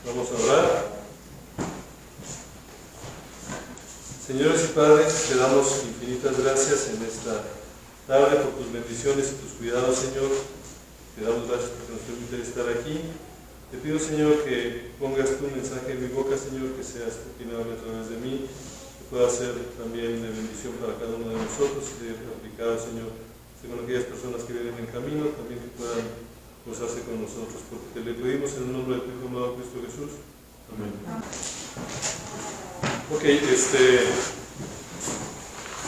Vamos a orar. Señores y Padres, te damos infinitas gracias en esta tarde por tus bendiciones y tus cuidados, Señor. Te damos gracias porque nos permite estar aquí. Te pido, Señor, que pongas tu mensaje en mi boca, Señor, que seas tú quien hable a través de mí, que pueda ser también de bendición para cada uno de nosotros y ser aplicado, Señor, según aquellas personas que vienen en camino, también que puedan gozarse con nosotros, porque te le pedimos en el nombre de tu Hijo amado Cristo Jesús. Amén. Ok,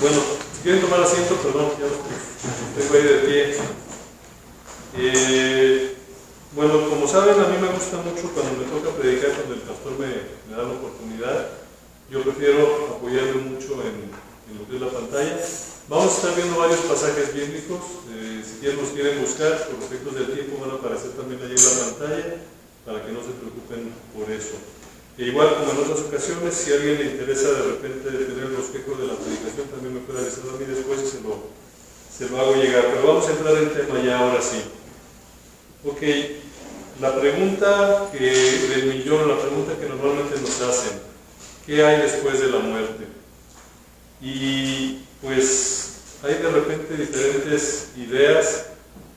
bueno, si quieren tomar asiento, perdón, ya tengo ahí de pie. Bueno, como saben, a mí me gusta mucho cuando me toca predicar, cuando el pastor me da la oportunidad. Yo prefiero apoyarme mucho en lo que es la pantalla. Vamos a estar viendo varios pasajes bíblicos. Si quieren buscar, por efectos del tiempo van a aparecer también allí en la pantalla, para que no se preocupen por eso. E igual como en otras ocasiones, si a alguien le interesa de repente tener el bosquejo de la predicación, también me puede avisar a mí después y se lo hago llegar. Pero vamos a entrar en tema ya ahora sí. Ok, la pregunta del millón, la pregunta que normalmente nos hacen, ¿qué hay después de la muerte? Y pues hay de repente diferentes ideas.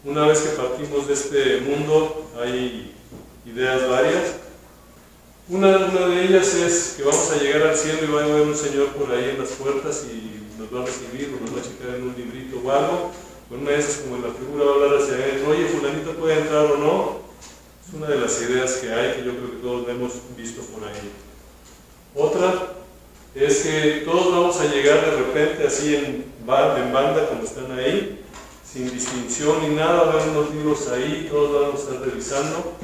Una vez que partimos de este mundo, hay ideas varias. Una de ellas es que vamos a llegar al cielo y va a haber un Señor por ahí en las puertas y nos va a recibir o nos va a checar en un librito o algo. Una de esas, como en la figura, va a hablar hacia él, oye, fulanito puede entrar o no. Es una de las ideas que hay, que yo creo que todos hemos visto por ahí. Otra es que todos vamos a llegar de repente así en banda, como están ahí, sin distinción ni nada, va a haber unos libros ahí, todos vamos a estar revisando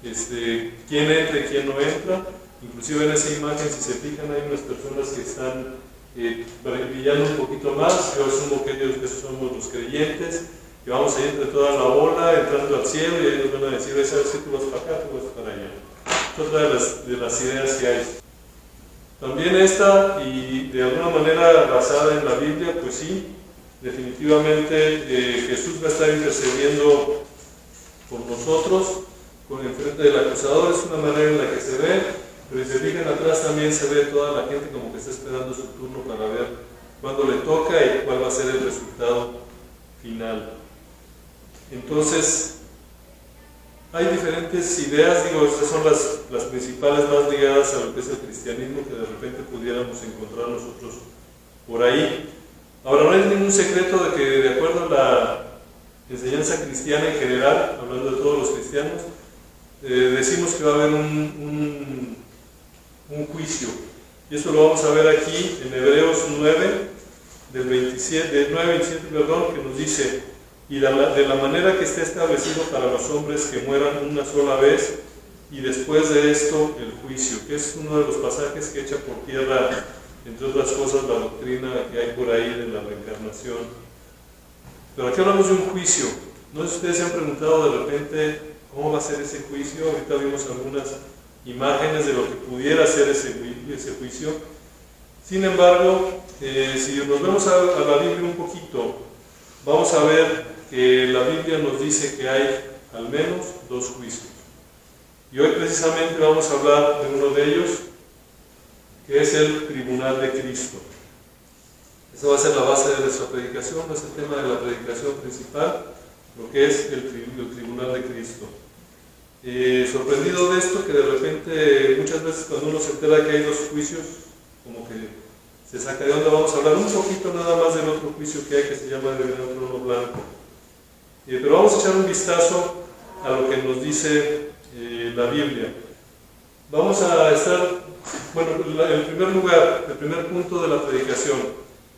quién entra y quién no entra. Inclusive en esa imagen, si se fijan, hay unas personas que están brillando un poquito más. Yo asumo que ellos somos los creyentes, que vamos a ir entre toda la bola, entrando al cielo, y ahí nos van a decir, ¿sabes si tú vas para acá, tú vas para allá? Es otra de las ideas que hay. También esta, y de alguna manera basada en la Biblia, pues sí, definitivamente Jesús va a estar intercediendo por nosotros con el frente del acusador. Es una manera en la que se ve, pero si se fijan atrás también se ve toda la gente como que está esperando su turno para ver cuándo le toca y cuál va a ser el resultado final. Entonces, hay diferentes ideas, estas son las principales más ligadas a lo que es el cristianismo, que de repente pudiéramos encontrar nosotros por ahí. Ahora, no hay ningún secreto de que, de acuerdo a la enseñanza cristiana en general, hablando de todos los cristianos, decimos que va a haber un juicio. Y eso lo vamos a ver aquí en Hebreos 9, del 27, que nos dice: y de la manera que esté establecido para los hombres que mueran una sola vez, y después de esto el juicio, que es uno de los pasajes que echa por tierra, entre otras cosas, la doctrina que hay por ahí de la reencarnación. Pero aquí hablamos de un juicio. No sé si ustedes se han preguntado de repente cómo va a ser ese juicio. Ahorita vimos algunas imágenes de lo que pudiera ser ese juicio. Sin embargo, si nos vemos a la Biblia un poquito, vamos a ver que la Biblia nos dice que hay al menos dos juicios. Y hoy precisamente vamos a hablar de uno de ellos, que es el tribunal de Cristo. Esa va a ser la base de nuestra predicación, no es el tema de la predicación principal, lo que es el tribunal de Cristo. Sorprendido de esto, que de repente muchas veces cuando uno se entera que hay dos juicios, como que se saca de onda. Vamos a hablar un poquito nada más del otro juicio que hay, que se llama el gran trono blanco. Pero vamos a echar un vistazo a lo que nos dice la Biblia. Vamos a estar, bueno, en primer lugar, el primer punto de la predicación.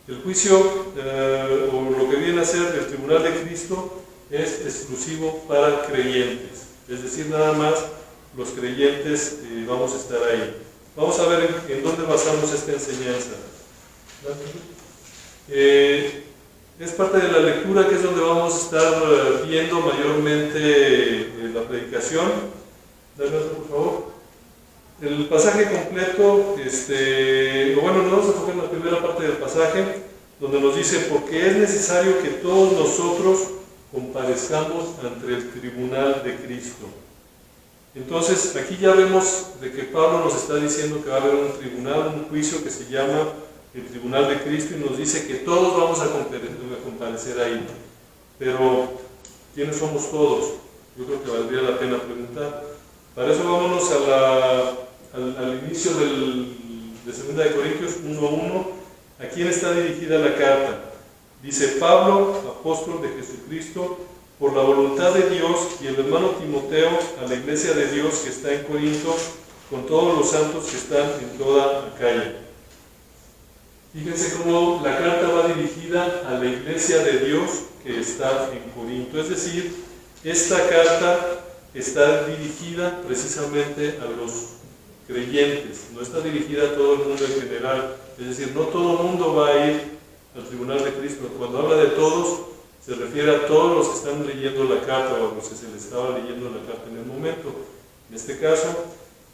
El juicio, o lo que viene a ser el tribunal de Cristo, es exclusivo para creyentes. Es decir, nada más los creyentes vamos a estar ahí. Vamos a ver en dónde basamos esta enseñanza. Es parte de la lectura, que es donde vamos a estar viendo mayormente la predicación. Dale otro, por favor. El pasaje completo, bueno, nos vamos a enfocar en la primera parte del pasaje, donde nos dice: porque es necesario que todos nosotros comparezcamos ante el tribunal de Cristo. Entonces, aquí ya vemos de que Pablo nos está diciendo que va a haber un tribunal, un juicio que se llama el Tribunal de Cristo, y nos dice que todos vamos a comparecer ahí. Pero, ¿quiénes somos todos? Yo creo que valdría la pena preguntar. Para eso vámonos al inicio de 2 Corintios 1:1. ¿A quién está dirigida la carta? Dice: Pablo, apóstol de Jesucristo, por la voluntad de Dios, y el hermano Timoteo, a la iglesia de Dios que está en Corinto, con todos los santos que están en toda Acaya. Fíjense cómo la carta va dirigida a la iglesia de Dios que está en Corinto. Es decir, esta carta está dirigida precisamente a los creyentes, no está dirigida a todo el mundo en general. Es decir, no todo el mundo va a ir al tribunal de Cristo. Cuando habla de todos, se refiere a todos los que están leyendo la carta o a los que se les estaba leyendo la carta en el momento. En este caso,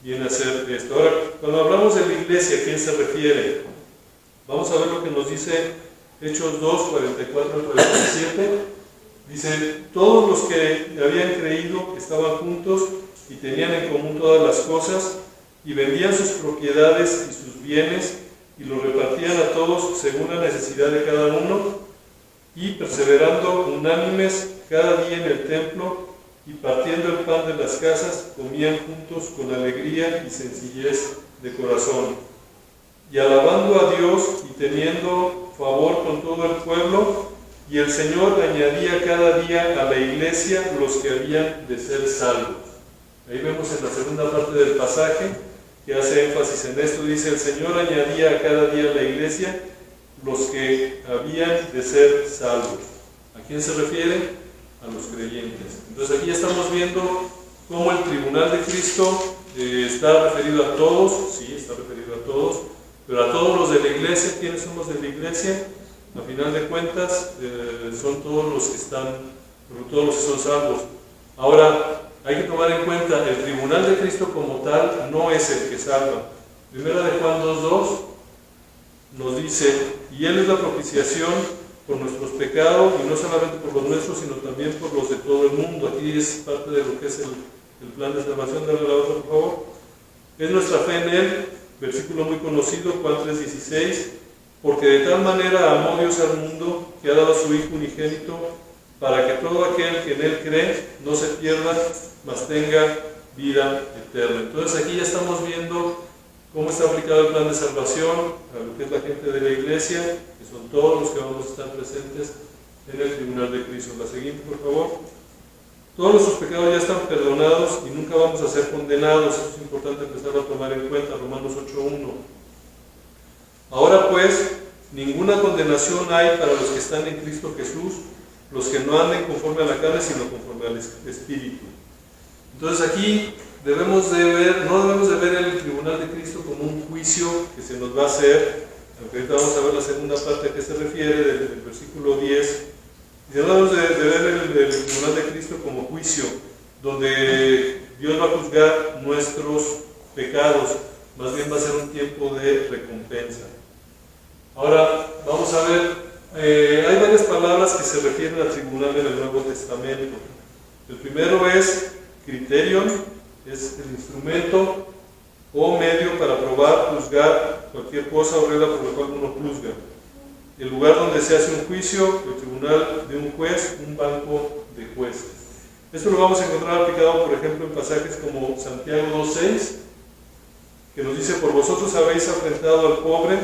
viene a ser esto. Ahora, cuando hablamos de la iglesia, ¿a quién se refiere? Vamos a ver lo que nos dice Hechos 2, 44 al 47. Dice: todos los que habían creído estaban juntos y tenían en común todas las cosas, y vendían sus propiedades y sus bienes, y los repartían a todos según la necesidad de cada uno, y perseverando unánimes cada día en el templo, y partiendo el pan de las casas, comían juntos con alegría y sencillez de corazón, y alabando a Dios y teniendo favor con todo el pueblo, y el Señor añadía cada día a la iglesia los que habían de ser salvos. Ahí vemos en la segunda parte del pasaje que hace énfasis en esto. Dice: el Señor añadía a cada día a la iglesia los que habían de ser salvos. ¿A quién se refiere? A los creyentes. Entonces aquí ya estamos viendo cómo el tribunal de Cristo está referido a todos, sí, está referido a todos, pero a todos los de la iglesia. ¿Quiénes somos de la iglesia? A final de cuentas, son todos los que son salvos. Ahora, hay que tomar en cuenta, el tribunal de Cristo como tal no es el que salva. Primera de Juan 2:2 nos dice: y Él es la propiciación por nuestros pecados, y no solamente por los nuestros, sino también por los de todo el mundo. Aquí es parte de lo que es el plan de salvación. Dale la otra, por favor. Es nuestra fe en Él, versículo muy conocido, Juan 3:16, porque de tal manera amó Dios al mundo, que ha dado a su Hijo unigénito, para que todo aquel que en Él cree no se pierda, mas tenga vida eterna. Entonces aquí ya estamos viendo cómo está aplicado el plan de salvación a lo que es la gente de la iglesia, que son todos los que vamos a estar presentes en el tribunal de Cristo. La siguiente, por favor. Todos nuestros pecados ya están perdonados y nunca vamos a ser condenados. Eso es importante empezar a tomar en cuenta. Romanos 8:1. Ahora pues, ninguna condenación hay para los que están en Cristo Jesús, los que no anden conforme a la carne, sino conforme al Espíritu. Entonces aquí no debemos de ver el tribunal de Cristo como un juicio que se nos va a hacer. Aunque ahorita vamos a ver la segunda parte a qué se refiere del versículo 10. Y no debemos de ver el tribunal de Cristo como juicio, donde Dios va a juzgar nuestros pecados. Más bien va a ser un tiempo de recompensa. Ahora vamos a ver, hay varias palabras que se refieren al tribunal en el Nuevo Testamento. El primero es criterion, es el instrumento o medio para probar, juzgar cualquier cosa o regla por la cual uno juzga. El lugar donde se hace un juicio, el tribunal de un juez, un banco de jueces. Esto lo vamos a encontrar aplicado, por ejemplo, en pasajes como Santiago 2:6, que nos dice: por vosotros habéis afrentado al pobre,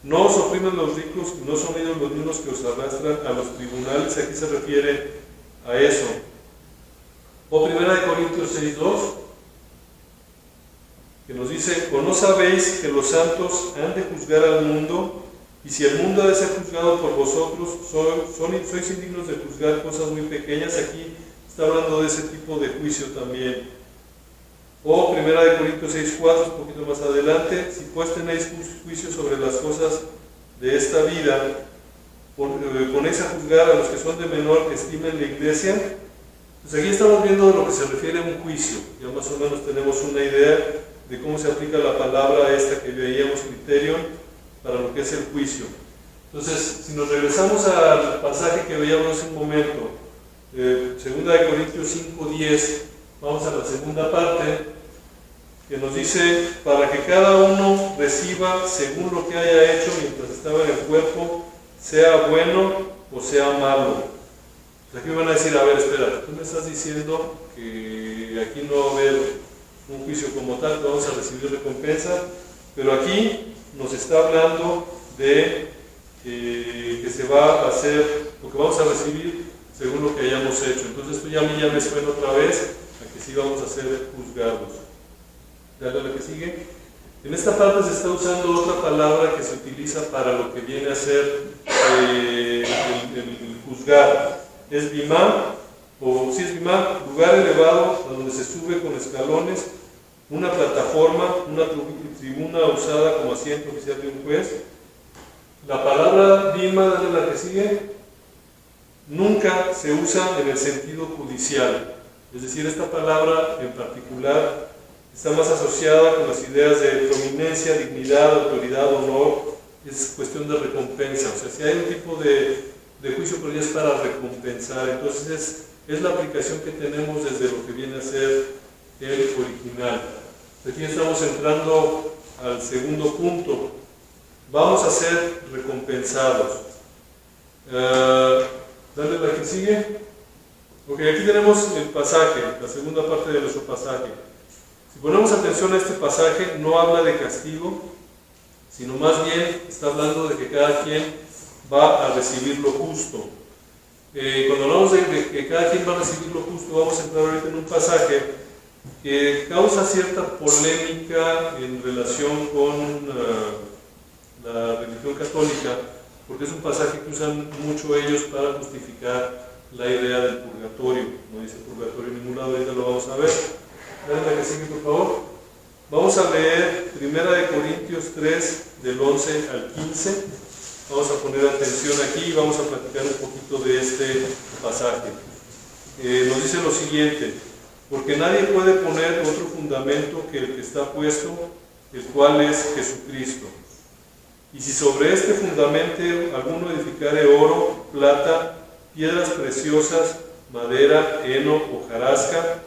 no os oprimen los ricos, y no son ellos los mismos que os arrastran a los tribunales. Aquí se refiere a eso. O 1 Corintios 6:2, que nos dice: ¿o no sabéis que los santos han de juzgar al mundo? Y si el mundo ha de ser juzgado por vosotros, sois indignos de juzgar cosas muy pequeñas. Aquí está hablando de ese tipo de juicio también. O 1 Corintios 6:4, un poquito más adelante: si pues tenéis juicio sobre las cosas de esta vida, ponéis a juzgar a los que son de menor estima en la iglesia. Pues aquí estamos viendo de lo que se refiere a un juicio. Ya más o menos tenemos una idea de cómo se aplica la palabra esta que veíamos, criterion, para lo que es el juicio. Entonces, si nos regresamos al pasaje que veíamos hace un momento, 2 Corintios 5:10, vamos a la segunda parte, que nos dice, para que cada uno reciba según lo que haya hecho mientras estaba en el cuerpo, sea bueno o sea malo. Aquí me van a decir, a ver, espera, tú me estás diciendo que aquí no va a haber un juicio como tal, que vamos a recibir recompensa, pero aquí nos está hablando de que se va a hacer, lo que vamos a recibir según lo que hayamos hecho. Entonces esto ya a mí ya me suena otra vez a que sí vamos a ser juzgados. Dale a la que sigue. En esta parte se está usando otra palabra que se utiliza para lo que viene a ser el juzgar. Es bimá, o sí es bimá, lugar elevado a donde se sube con escalones, una plataforma, una tribuna usada como asiento oficial de un juez. La palabra bima, dale a la que sigue, nunca se usa en el sentido judicial. Es decir, esta palabra en particular está más asociada con las ideas de prominencia, dignidad, autoridad, honor. Es cuestión de recompensa. O sea, si hay un tipo de juicio, pero ya es para recompensar. Entonces es la aplicación que tenemos desde lo que viene a ser el original. Aquí estamos entrando al segundo punto. Vamos a ser recompensados. Dale la que sigue. Ok, aquí tenemos el pasaje, la segunda parte de nuestro pasaje. Si ponemos atención a este pasaje, no habla de castigo, sino más bien está hablando de que cada quien va a recibir lo justo. Cuando hablamos de que cada quien va a recibir lo justo, vamos a entrar ahorita en un pasaje que causa cierta polémica en relación con la religión católica, porque es un pasaje que usan mucho ellos para justificar la idea del purgatorio. No dice purgatorio en ningún lado, ahorita lo vamos a ver. Dale la que sigue, por favor. Vamos a leer 1 Corintios 3, del 11 al 15. Vamos a poner atención aquí y vamos a platicar un poquito de este pasaje. Nos dice lo siguiente: porque nadie puede poner otro fundamento que el que está puesto, el cual es Jesucristo. Y si sobre este fundamento alguno edificare oro, plata, piedras preciosas, madera, heno, hojarasca,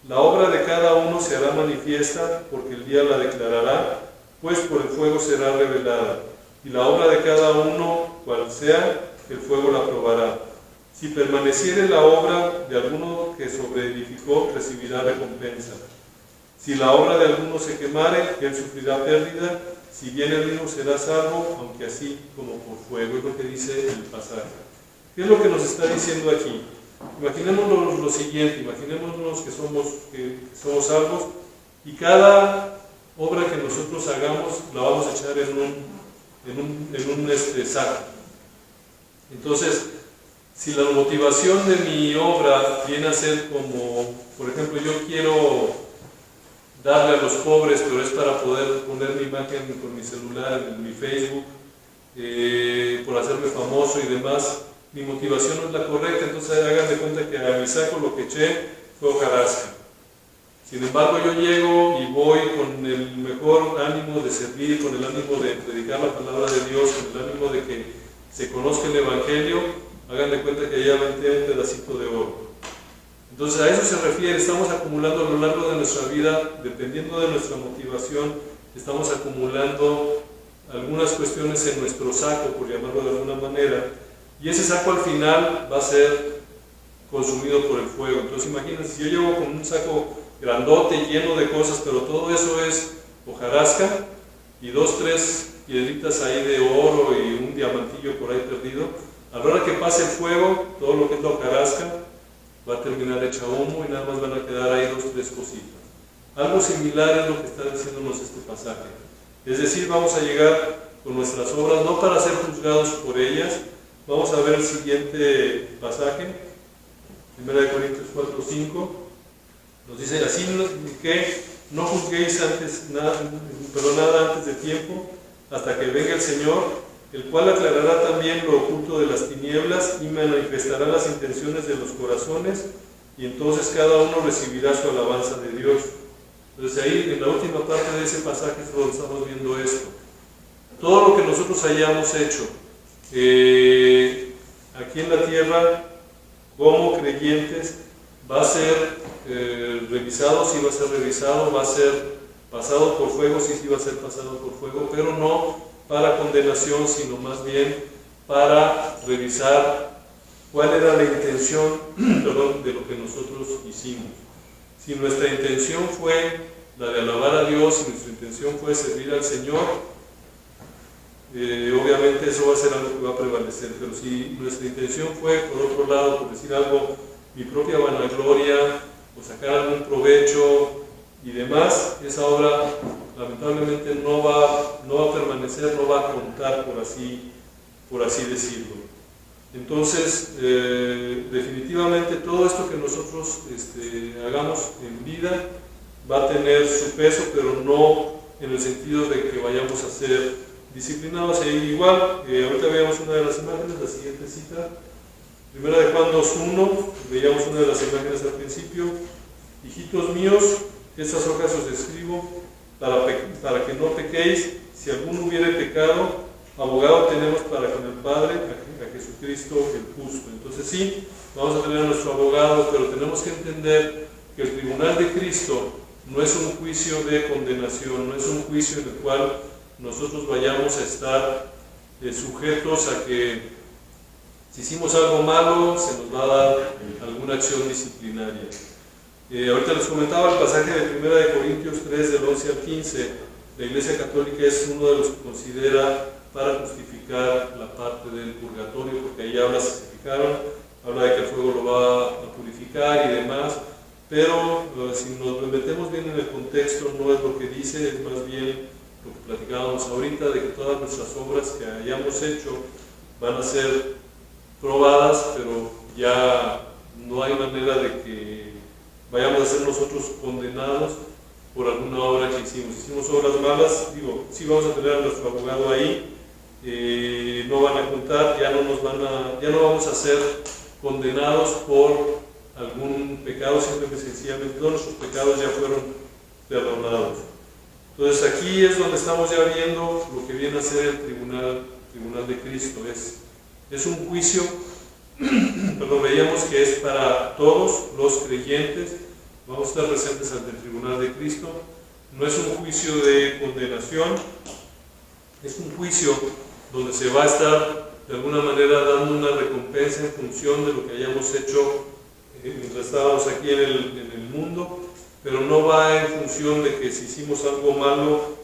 la obra de cada uno se hará manifiesta, porque el día la declarará, pues por el fuego será revelada. Y la obra de cada uno, cual sea, el fuego la probará. Si permaneciere la obra de alguno que sobreedificó, recibirá recompensa. Si la obra de alguno se quemare, él sufrirá pérdida. Si bien el mismo será salvo, aunque así como por fuego. Es lo que dice el pasaje. ¿Qué es lo que nos está diciendo aquí? Imaginémonos lo siguiente: imaginémonos que somos salvos y cada obra que nosotros hagamos la vamos a echar en un saco. Entonces, si la motivación de mi obra viene a ser como, por ejemplo, yo quiero darle a los pobres, pero es para poder poner mi imagen con mi celular en mi Facebook, por hacerme famoso y demás, mi motivación no es la correcta. Entonces hagan de cuenta que a mi saco lo que eché fue hojarasca. Sin embargo, yo llego y voy con el mejor ánimo de servir, con el ánimo de predicar la palabra de Dios, con el ánimo de que se conozca el Evangelio. Hagan de cuenta que allá aventé un pedacito de oro. Entonces a eso se refiere. Estamos acumulando a lo largo de nuestra vida, dependiendo de nuestra motivación, estamos acumulando algunas cuestiones en nuestro saco, por llamarlo de alguna manera, y ese saco al final va a ser consumido por el fuego. Entonces imagínense, si yo llevo con un saco grandote lleno de cosas, pero todo eso es hojarasca y 2, 3 piedritas ahí de oro y un diamantillo por ahí perdido, a la hora que pase el fuego, todo lo que es la hojarasca va a terminar hecha humo y nada más van a quedar ahí 2, 3 cositas. Algo similar es lo que está diciéndonos este pasaje. Es decir, vamos a llegar con nuestras obras no para ser juzgados por ellas. Vamos a ver el siguiente pasaje, 1 Corintios 4, 5. Nos dice: así que no juzguéis nada antes de tiempo, hasta que venga el Señor, el cual aclarará también lo oculto de las tinieblas y manifestará las intenciones de los corazones, y entonces cada uno recibirá su alabanza de Dios. Entonces ahí, en la última parte de ese pasaje, es donde estamos viendo esto. Todo lo que nosotros hayamos hecho aquí en la tierra, como creyentes, va a ser revisado, sí va a ser revisado, va a ser pasado por fuego, sí va a ser pasado por fuego, pero no para condenación, sino más bien para revisar cuál era la intención de lo que nosotros hicimos. Si nuestra intención fue la de alabar a Dios, si nuestra intención fue servir al Señor, obviamente eso va a ser algo que va a prevalecer, pero si nuestra intención fue, por otro lado, por decir algo, mi propia vanagloria, o sacar algún provecho y demás, esa obra lamentablemente no va a permanecer, no va a contar, por así decirlo. Entonces, definitivamente todo esto que nosotros hagamos en vida va a tener su peso, pero no en el sentido de que vayamos a ser disciplinados. E igual, ahorita veamos una de las imágenes, la siguiente cita, Primera de Juan 2:1, veíamos una de las imágenes al principio. Hijitos míos, estas hojas os escribo para que no pequéis. Si alguno hubiere pecado, abogado tenemos para con el Padre, a Jesucristo el justo. Entonces sí, vamos a tener a nuestro abogado, pero tenemos que entender que el tribunal de Cristo no es un juicio de condenación, no es un juicio en el cual nosotros vayamos a estar sujetos a que si hicimos algo malo se nos va a dar alguna acción disciplinaria. Ahorita les comentaba el pasaje de 1 Corintios 3 del 11 al 15. La Iglesia Católica es uno de los que considera para justificar la parte del purgatorio, porque ahí habla, si se fijaron, habla de que el fuego lo va a purificar y demás, pero si nos metemos bien en el contexto, no es lo que dice, es más bien lo que platicábamos ahorita, de que todas nuestras obras que hayamos hecho van a ser probadas, pero ya no hay manera de que vayamos a ser nosotros condenados por alguna obra que hicimos. Hicimos obras malas, sí vamos a tener a nuestro abogado ahí, no van a contar, ya no vamos a ser condenados por algún pecado, simplemente sencillamente todos nuestros pecados ya fueron perdonados. Entonces aquí es donde estamos ya viendo lo que viene a ser el tribunal de Cristo. Es un juicio, veíamos que es para todos los creyentes, vamos a estar presentes ante el tribunal de Cristo. No es un juicio de condenación, es un juicio donde se va a estar de alguna manera dando una recompensa en función de lo que hayamos hecho mientras estábamos aquí en el mundo, pero no va en función de que si hicimos algo malo,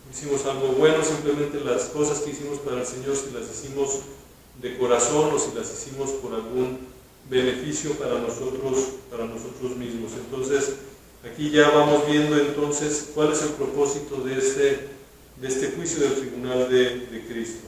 hicimos algo bueno. Simplemente las cosas que hicimos para el Señor, si las hicimos de corazón o si las hicimos por algún beneficio para nosotros mismos. Entonces, aquí ya vamos viendo entonces cuál es el propósito de este juicio del tribunal de Cristo.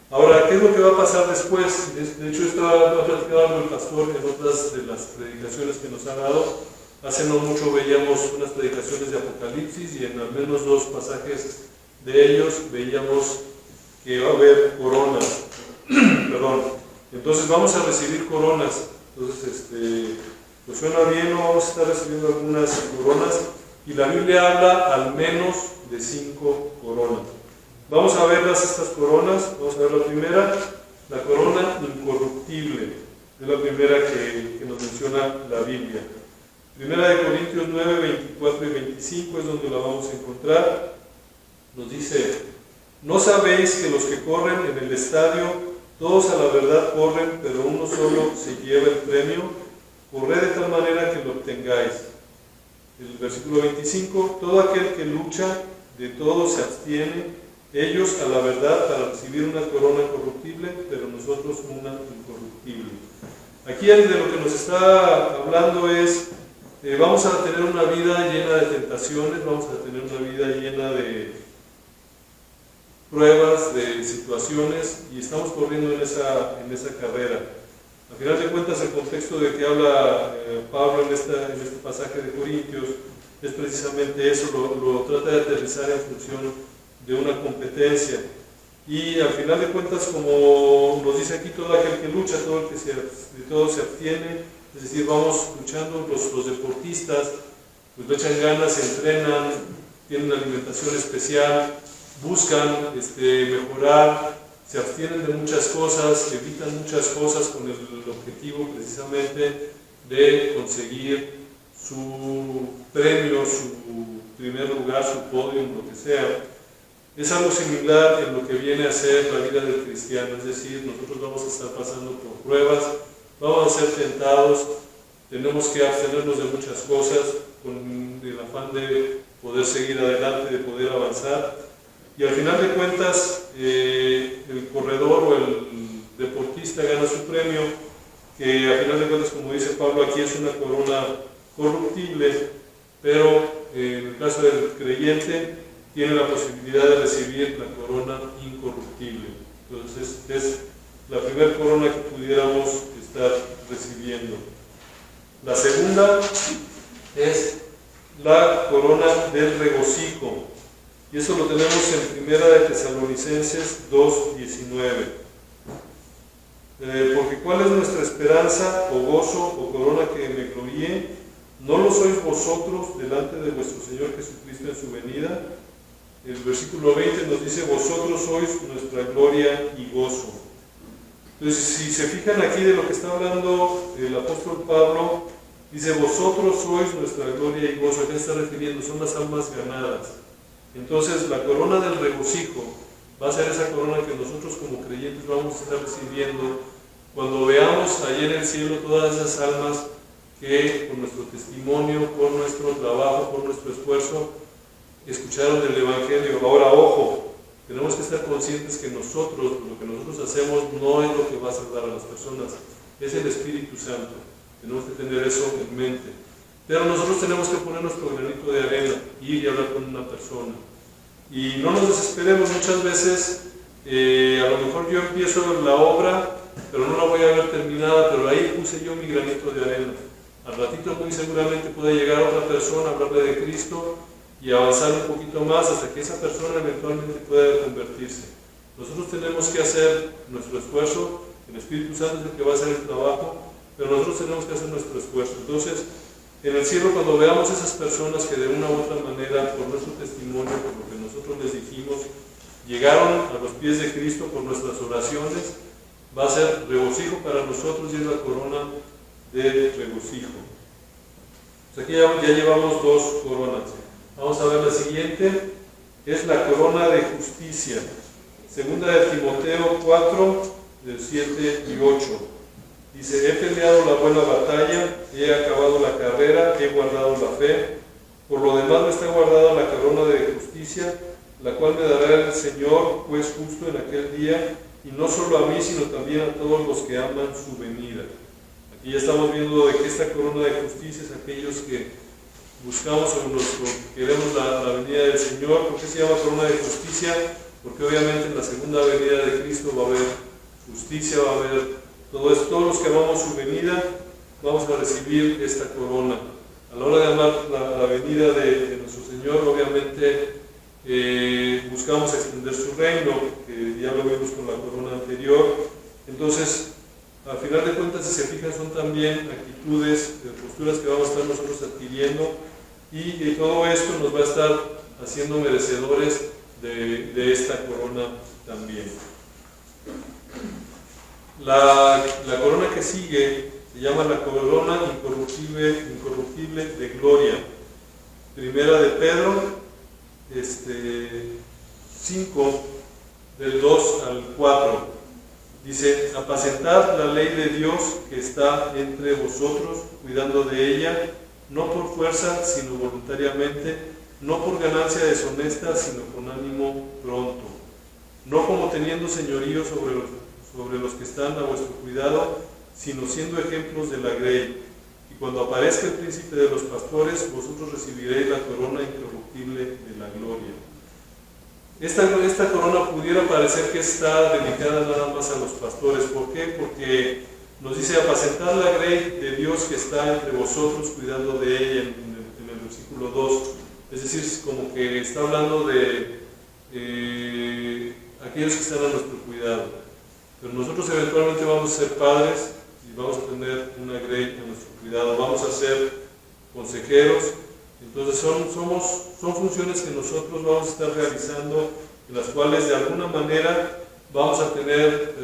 Ahora, ¿qué es lo que va a pasar después? De hecho, estaba platicando el pastor en otras de las predicaciones que nos ha dado. Hace no mucho veíamos unas predicaciones de Apocalipsis y en al menos 2 pasajes de ellos veíamos que va a haber coronas. Entonces vamos a recibir coronas. Entonces, pues suena bien, ¿no? Vamos a estar recibiendo algunas coronas y la Biblia habla al menos de 5 coronas. Vamos a verlas, estas coronas. Vamos a ver la primera, la corona incorruptible. Es la primera que nos menciona la Biblia. Primera de Corintios 9, 24 y 25 es donde la vamos a encontrar. Nos dice: ¿no sabéis que los que corren en el estadio, todos a la verdad corren, pero uno solo se lleva el premio? Corred de tal manera que lo obtengáis. El versículo 25: todo aquel que lucha, de todo se abstiene, ellos a la verdad para recibir una corona corruptible, pero nosotros una incorruptible. Aquí de lo que nos está hablando es, vamos a tener una vida llena de tentaciones, vamos a tener una vida llena de pruebas, de situaciones, y estamos corriendo en esa carrera. Al final de cuentas, el contexto de que habla Pablo en este pasaje de Corintios es precisamente eso, lo trata de aterrizar en función de una competencia. Y al final de cuentas, como nos dice aquí, todo aquel que lucha, todo el que de todo se abstiene, es decir, vamos luchando. Los deportistas pues le echan ganas, se entrenan, tienen una alimentación especial, buscan mejorar, se abstienen de muchas cosas, evitan muchas cosas con el objetivo precisamente de conseguir su premio, su primer lugar, su podio, lo que sea. Es algo similar en lo que viene a ser la vida del cristiano, es decir, nosotros vamos a estar pasando por pruebas, vamos a ser tentados, tenemos que abstenernos de muchas cosas con el afán de poder seguir adelante, de poder avanzar, y al final de cuentas el corredor o el deportista gana su premio, que al final de cuentas, como dice Pablo aquí, es una corona corruptible, pero en el caso del creyente tiene la posibilidad de recibir la corona incorruptible. Entonces es la primera corona que pudiéramos estar recibiendo. La segunda es la corona del regocijo, y eso lo tenemos en 1 de Tesalonicenses 2:19. Porque ¿cuál es nuestra esperanza o gozo o corona que me gloríe? ¿No lo sois vosotros delante de vuestro Señor Jesucristo en su venida? El versículo 20 nos dice: vosotros sois nuestra gloria y gozo. Entonces, si se fijan aquí de lo que está hablando el apóstol Pablo, dice: vosotros sois nuestra gloria y gozo. ¿A qué se está refiriendo? Son las almas ganadas. Entonces, la corona del regocijo va a ser esa corona que nosotros como creyentes vamos a estar recibiendo cuando veamos allí en el cielo todas esas almas que con nuestro testimonio, con nuestro trabajo, con nuestro esfuerzo, escucharon el Evangelio. Ahora, ojo, tenemos que estar conscientes que nosotros, lo que nosotros hacemos no es lo que va a salvar a las personas, es el Espíritu Santo. Tenemos que tener eso en mente. Pero nosotros tenemos que poner nuestro granito de arena, ir y hablar con una persona. Y no nos desesperemos. Muchas veces, a lo mejor yo empiezo la obra, pero no la voy a ver terminada, pero ahí puse yo mi granito de arena. Al ratito muy seguramente puede llegar otra persona, hablarle de Cristo y avanzar un poquito más hasta que esa persona eventualmente pueda convertirse. Nosotros tenemos que hacer nuestro esfuerzo, el Espíritu Santo es el que va a hacer el trabajo, pero nosotros tenemos que hacer nuestro esfuerzo. Entonces, en el cielo, cuando veamos esas personas que de una u otra manera, por nuestro testimonio, por lo que nosotros les dijimos, llegaron a los pies de Cristo por nuestras oraciones, va a ser regocijo para nosotros y es la corona de regocijo. Pues aquí ya llevamos dos coronas. Vamos a ver la siguiente, es la corona de justicia. Segunda de Timoteo 4, del 7 y 8. Dice: he peleado la buena batalla, he acabado la carrera, he guardado la fe. Por lo demás me está guardada la corona de justicia, la cual me dará el Señor, juez justo, en aquel día, y no solo a mí, sino también a todos los que aman su venida. Aquí ya estamos viendo de que esta corona de justicia es aquellos que buscamos o queremos la venida del Señor. ¿Por qué se llama corona de justicia? Porque obviamente en la segunda venida de Cristo va a haber justicia, va a haber todo esto. Todos los que amamos su venida vamos a recibir esta corona. A la hora de amar la venida de nuestro Señor, obviamente buscamos extender su reino, que ya lo vimos con la corona anterior. Entonces, al final de cuentas, si se fijan, son también actitudes, posturas que vamos a estar nosotros adquiriendo, y todo esto nos va a estar haciendo merecedores de esta corona también. La corona que sigue se llama la corona incorruptible de gloria. Primera de Pedro 5, del 2 al 4. Dice: apacentad la ley de Dios que está entre vosotros, cuidando de ella, no por fuerza, sino voluntariamente, no por ganancia deshonesta, sino con ánimo pronto, no como teniendo señorío sobre los que están a vuestro cuidado, sino siendo ejemplos de la grey. Y cuando aparezca el príncipe de los pastores, vosotros recibiréis la corona incorruptible de la gloria. Esta corona pudiera parecer que está dedicada nada más a los pastores. ¿Por qué? Porque nos dice: apacentar la grey de Dios que está entre vosotros, cuidando de ella, en el versículo 2. Es decir, como que está hablando de aquellos que están a nuestro cuidado. Pero nosotros eventualmente vamos a ser padres y vamos a tener una grey a nuestro cuidado. Vamos a ser consejeros. Entonces son funciones que nosotros vamos a estar realizando, en las cuales de alguna manera vamos a tener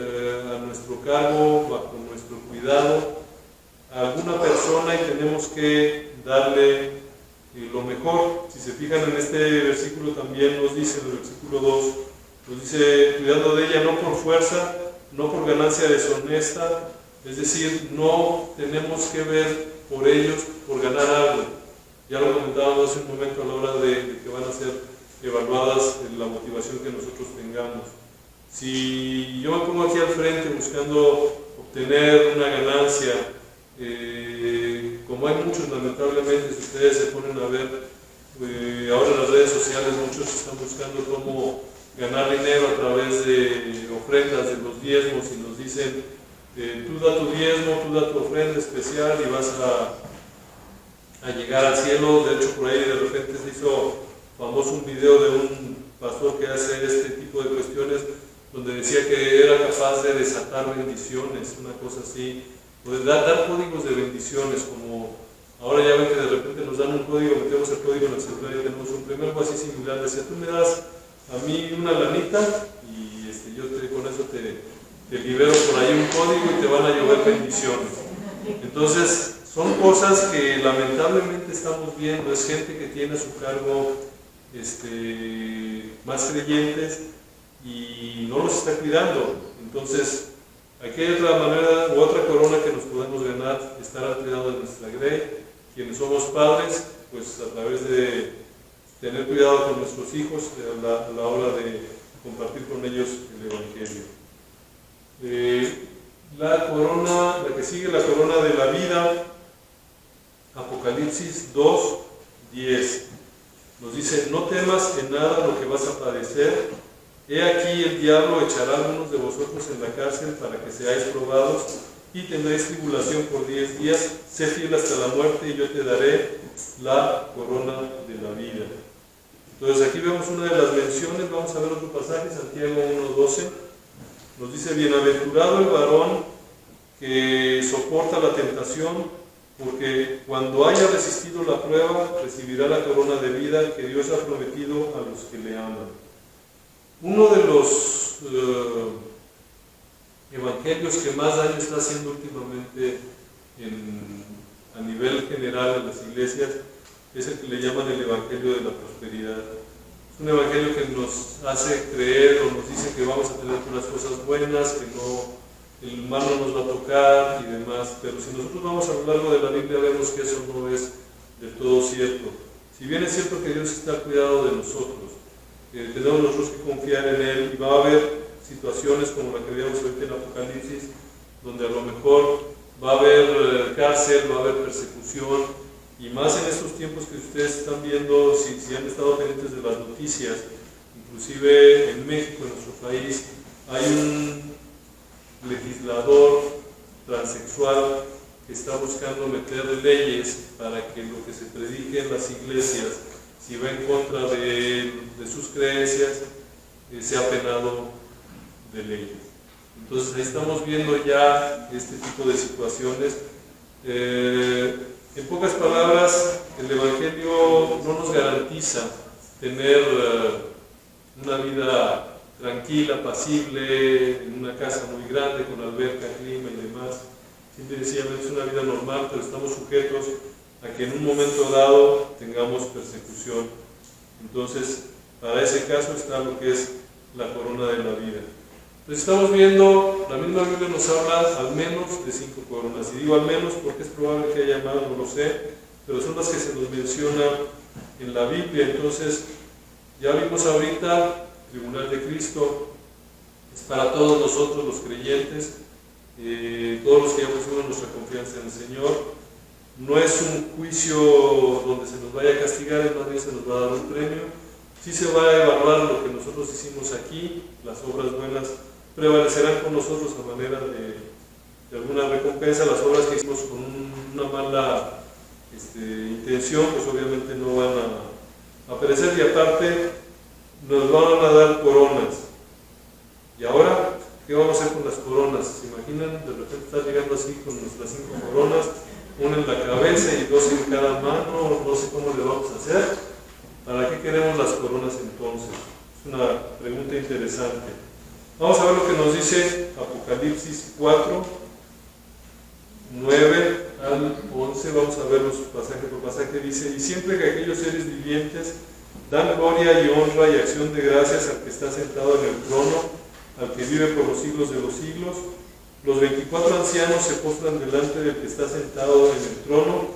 a nuestro cargo, bajo nuestro cuidado, a alguna persona y tenemos que darle lo mejor. Si se fijan en este versículo también nos dice, en el versículo 2, nos dice, cuidando de ella no por fuerza, no por ganancia deshonesta, es decir, no tenemos que ver por ellos por ganar algo. Ya lo comentábamos hace un momento a la hora de que van a ser evaluadas la motivación que nosotros tengamos. Si yo me pongo aquí al frente buscando obtener una ganancia, como hay muchos lamentablemente, si ustedes se ponen a ver, ahora en las redes sociales muchos están buscando cómo ganar dinero a través de ofrendas de los diezmos y nos dicen, tú da tu diezmo, tú da tu ofrenda especial y vas a llegar al cielo. De hecho, por ahí de repente se hizo famoso un video de un pastor que hace este tipo de cuestiones, donde decía que era capaz de desatar bendiciones, una cosa así, o de dar códigos de bendiciones, como ahora ya ven que de repente nos dan un código, metemos el código en el celular y tenemos un premio, algo así similar. Decía, tú me das a mí una lanita y yo con eso te libero por ahí un código y te van a llover bendiciones. Entonces, son cosas que lamentablemente estamos viendo, es gente que tiene a su cargo más creyentes y no los está cuidando. Entonces, aquí hay otra manera u otra corona que nos podemos ganar, estar al cuidado de nuestra grey. Quienes somos padres, pues a través de tener cuidado con nuestros hijos a la hora de compartir con ellos el Evangelio. La corona, la que sigue, la corona de la vida, Apocalipsis 2:10, nos dice, no temas en nada lo que vas a padecer. He aquí el diablo echará a algunos de vosotros en la cárcel para que seáis probados y tendréis tribulación por 10 días. Sé fiel hasta la muerte y yo te daré la corona de la vida. Entonces aquí vemos una de las menciones. Vamos a ver otro pasaje, Santiago 1:12. Nos dice, bienaventurado el varón que soporta la tentación, porque cuando haya resistido la prueba, recibirá la corona de vida que Dios ha prometido a los que le aman. Uno de los evangelios que más daño está haciendo últimamente a nivel general en las iglesias es el que le llaman el evangelio de la prosperidad. Es un evangelio que nos hace creer o nos dice que vamos a tener unas cosas buenas, que el mal no nos va a tocar y demás, pero si nosotros vamos a lo largo de la Biblia vemos que eso no es del todo cierto. Si bien es cierto que Dios está al cuidado de nosotros, tenemos nosotros que confiar en Él, y va a haber situaciones como la que veíamos ahorita en Apocalipsis, donde a lo mejor va a haber cárcel, va a haber persecución, y más en estos tiempos que ustedes están viendo, si han estado pendientes de las noticias, inclusive en México, en nuestro país, hay un legislador transexual que está buscando meter leyes para que lo que se predique en las iglesias, si va en contra de sus creencias, sea penado de ley. Entonces ahí estamos viendo ya este tipo de situaciones. En pocas palabras, el Evangelio no nos garantiza tener una vida tranquila, pasible, en una casa muy grande, con alberca, clima y demás. Simple y sencillamente es una vida normal, pero estamos sujetos a que en un momento dado tengamos persecución. Entonces, para ese caso está lo que es la corona de la vida. Entonces estamos viendo, la misma Biblia nos habla al menos de 5 coronas. Y digo al menos porque es probable que haya más, no lo sé, pero son las que se nos mencionan en la Biblia. Entonces, ya vimos ahorita, el tribunal de Cristo es para todos nosotros los creyentes, todos los que ya pusimos nuestra confianza en el Señor. No es un juicio donde se nos vaya a castigar, es más bien se nos va a dar un premio. Sí se va a evaluar lo que nosotros hicimos aquí, las obras buenas prevalecerán con nosotros a manera de alguna recompensa. Las obras que hicimos con una mala intención, pues obviamente no van a perecer, y aparte nos van a dar coronas. Y ahora, ¿qué vamos a hacer con las coronas? ¿Se imaginan? De repente estar llegando así con nuestras 5 coronas, una en la cabeza y 2 en cada mano, no sé cómo le vamos a hacer. ¿Para qué queremos las coronas entonces? Es una pregunta interesante. Vamos a ver lo que nos dice Apocalipsis 4, 9 al 11, vamos a verlos pasaje por pasaje. Dice: y siempre que aquellos seres vivientes dan gloria y honra y acción de gracias al que está sentado en el trono, al que vive por los siglos de los siglos, los 24 ancianos se postran delante del que está sentado en el trono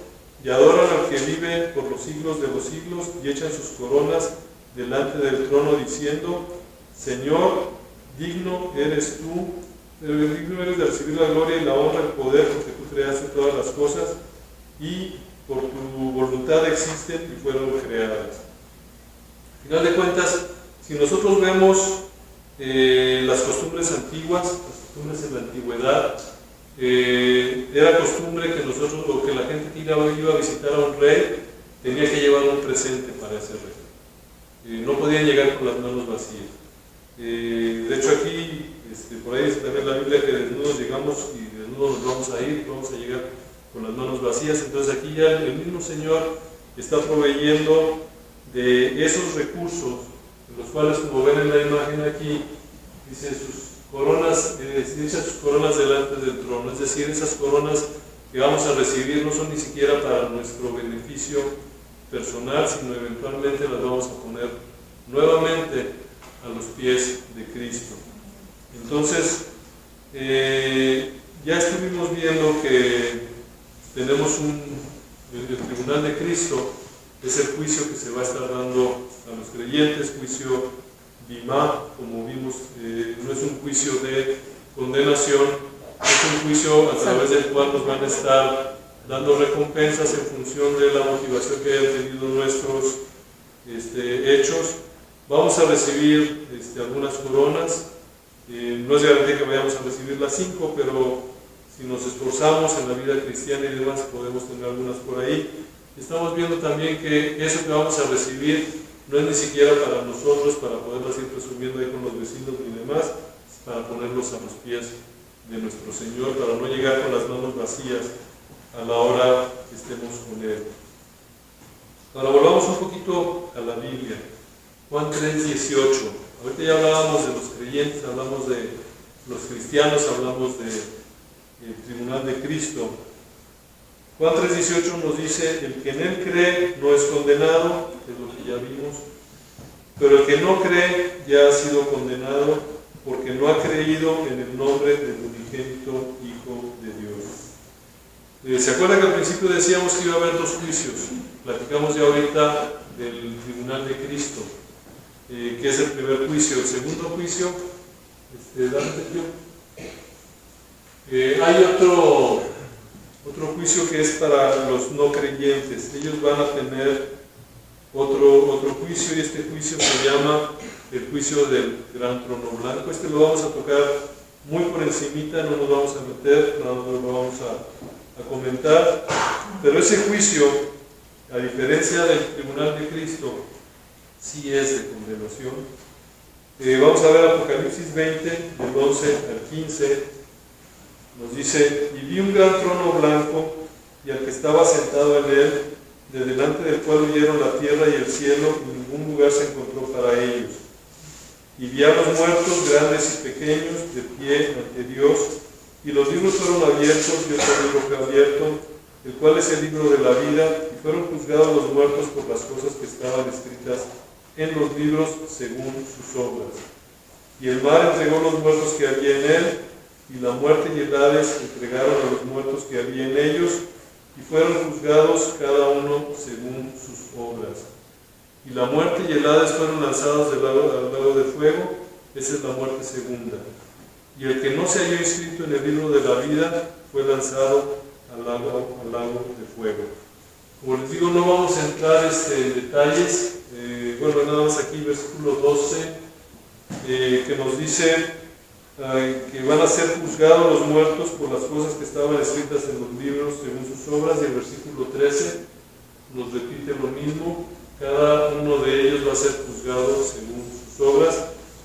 y adoran al que vive por los siglos de los siglos y echan sus coronas delante del trono diciendo: Señor, digno eres de recibir la gloria y la honra, el poder, porque tú creaste todas las cosas y por tu voluntad existen y fueron creadas. Al final de cuentas, si nosotros vemos las costumbres antiguas, las costumbres en la antigüedad, era costumbre que nosotros, o que la gente que iba a visitar a un rey, tenía que llevar un presente para ese rey. No podían llegar con las manos vacías. De hecho aquí, por ahí dice también la Biblia que desnudos llegamos y desnudos nos vamos a ir, vamos a llegar con las manos vacías. Entonces aquí ya el mismo Señor está proveyendo de esos recursos, los cuales, como ven en la imagen aquí, dice sus coronas, echa sus coronas delante del trono. Es decir, esas coronas que vamos a recibir no son ni siquiera para nuestro beneficio personal, sino eventualmente las vamos a poner nuevamente a los pies de Cristo. Entonces, ya estuvimos viendo que tenemos el tribunal de Cristo, es el juicio que se va a estar dando a los creyentes, juicio Bimá, como vimos, no es un juicio de condenación, es un juicio a través del cual nos van a estar dando recompensas en función de la motivación que hayan tenido nuestros hechos. Vamos a recibir algunas coronas, no es garantía que vayamos a recibir las 5, pero si nos esforzamos en la vida cristiana y demás, podemos tener algunas por ahí. Estamos viendo también que eso que vamos a recibir no es ni siquiera para nosotros, para poderlas ir presumiendo ahí con los vecinos ni demás, para ponerlos a los pies de nuestro Señor, para no llegar con las manos vacías a la hora que estemos con Él. Ahora volvamos un poquito a la Biblia. Juan 3:18. Ahorita ya hablábamos de los creyentes, hablamos de los cristianos, hablamos del tribunal de Cristo. Juan 3:18 nos dice: el que en Él cree no es condenado, es lo que ya vimos, pero el que no cree ya ha sido condenado porque no ha creído en el nombre del unigénito Hijo de Dios. ¿Se acuerdan que al principio decíamos que iba a haber 2 juicios? Platicamos ya ahorita del tribunal de Cristo, que es el primer juicio. El segundo juicio, hay otro juicio que es para los no creyentes. Ellos van a tener otro juicio, y este juicio se llama el juicio del gran trono blanco. Lo vamos a tocar muy por encimita, no nos vamos a meter, no lo vamos a comentar, pero ese juicio, a diferencia del tribunal de Cristo, sí es de condenación. Vamos a ver Apocalipsis 20, del 11 al 15. Nos dice: y vi un gran trono blanco y al que estaba sentado en él, de delante del cual huyeron la tierra y el cielo, y ningún lugar se encontró para ellos. Y vi a los muertos, grandes y pequeños, de pie ante Dios, y los libros fueron abiertos, y otro libro fue abierto, el cual es el libro de la vida, y fueron juzgados los muertos por las cosas que estaban escritas en los libros según sus obras. Y el mar entregó los muertos que había en él, y la muerte y el Hades entregaron a los muertos que había en ellos, y fueron juzgados cada uno según sus obras. Y la muerte y el Hades fueron lanzados al lago de fuego, esa es la muerte segunda. Y el que no se halló inscrito en el libro de la vida fue lanzado al lago de fuego. Como les digo, no vamos a entrar en detalles. Bueno, nada más aquí, versículo 12, que nos dice que van a ser juzgados los muertos por las cosas que estaban escritas en los libros según sus obras, y el versículo 13 nos repite lo mismo: cada uno de ellos va a ser juzgado según sus obras.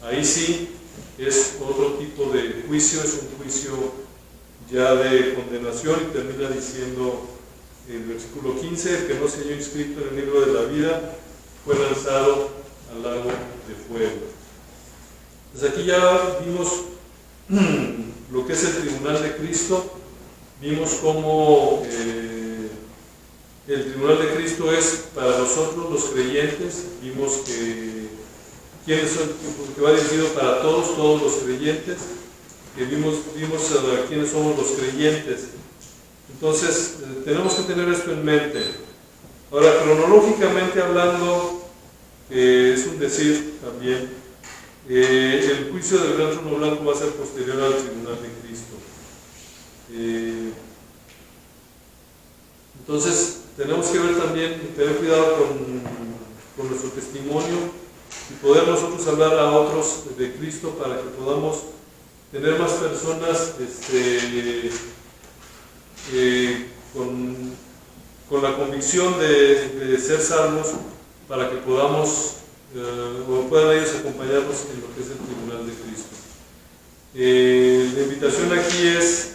Ahí sí es otro tipo de juicio, es un juicio ya de condenación, y termina diciendo el versículo 15: el que no se halló inscrito en el libro de la vida fue lanzado al lago de fuego. Pues aquí ya vimos lo que es el tribunal de Cristo. vimos cómo el tribunal de Cristo es para nosotros los creyentes, vimos que va dirigido para todos los creyentes, que vimos a quiénes somos los creyentes. Entonces, tenemos que tener esto en mente. Ahora, cronológicamente hablando, es un decir también, el juicio del gran trono blanco va a ser posterior al tribunal de Cristo. Entonces, tenemos que ver también, tener cuidado con nuestro testimonio y poder nosotros hablar a otros de Cristo para que podamos tener más personas con la convicción de ser salvos, para que podamos o puedan ellos acompañarnos en lo que es el tribunal de Cristo. La invitación aquí es,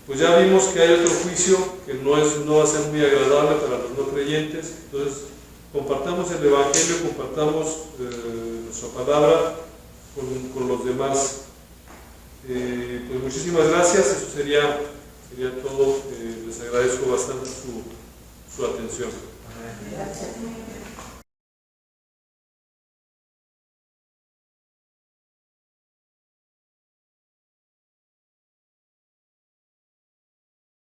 pues ya vimos que hay otro juicio que no va a ser muy agradable para los no creyentes. Entonces compartamos el Evangelio, compartamos nuestra palabra con los demás. Pues muchísimas gracias, eso sería todo. Les agradezco bastante su atención. Gracias.